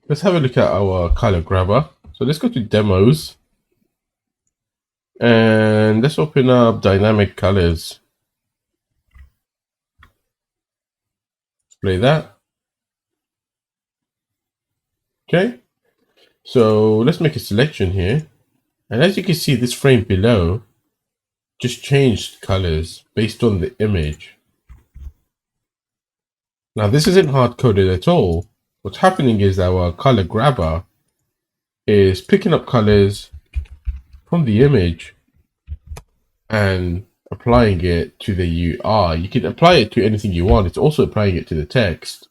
Let's have a look at our color grabber. So let's go to demos and let's open up dynamic colors. Play that. Okay. So let's make a selection here. And as you can see, this frame below just changed colors based on the image. Now this isn't hard coded at all. What's happening is our color grabber is picking up colors from the image and applying it to the UI. You can apply it to anything you want. It's also applying it to the text.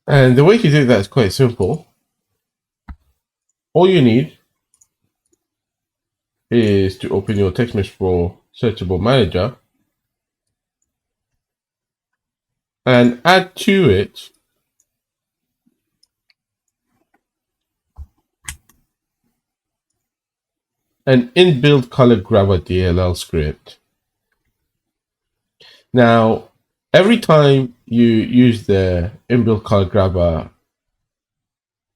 And the way to do that is quite simple. All you need is to open your TextMesh Pro searchable manager and add to it an inbuilt color grabber DLL script. Now, every time you use the inbuilt color grabber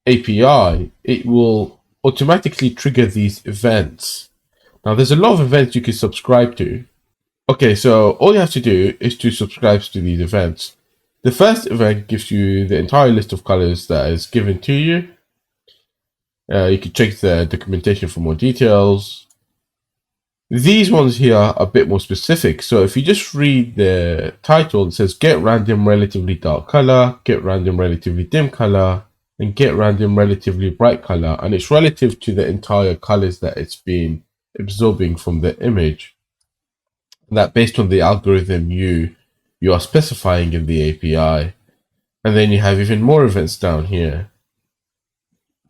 API, it will automatically trigger these events. Now, there's a lot of events you can subscribe to. Okay, so all you have to do is to subscribe to these events. The first event gives you the entire list of colors that is given to you. You can check the documentation for more details. These ones here are a bit more specific. So if you just read the title, it says get random relatively dark color, get random relatively dim color, and get random relatively bright color. And it's relative to the entire colors that it's been absorbing from the image. And that based on the algorithm you are specifying in the API. And then you have even more events down here.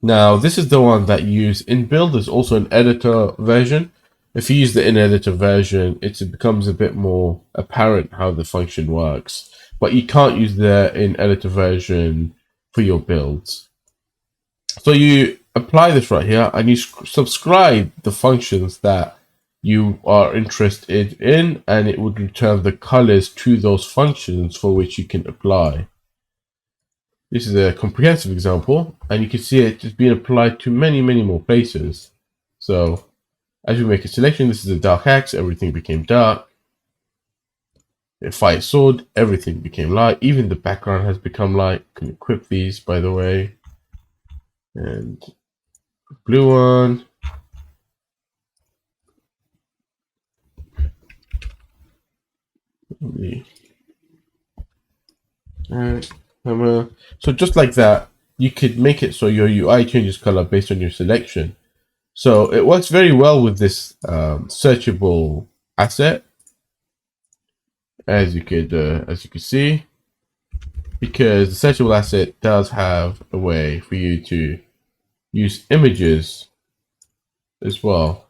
Now, this is the one that you use in build. There's also an editor version. If you use the in-editor version, it becomes a bit more apparent how the function works. But you can't use the in-editor version for your builds. So you apply this right here and you subscribe the functions that you are interested in, and it would return the colors to those functions for which you can apply. This is a comprehensive example, and you can see it is being applied to many, many more places. So as we make a selection, this is a dark X, everything became dark. If I sword, everything became light. Even the background has become light. You can equip these, by the way. And blue one. Alright, so just like that, you could make it so your UI changes color based on your selection. So it works very well with this searchable asset, as you could see, because the searchable asset does have a way for you to use images as well.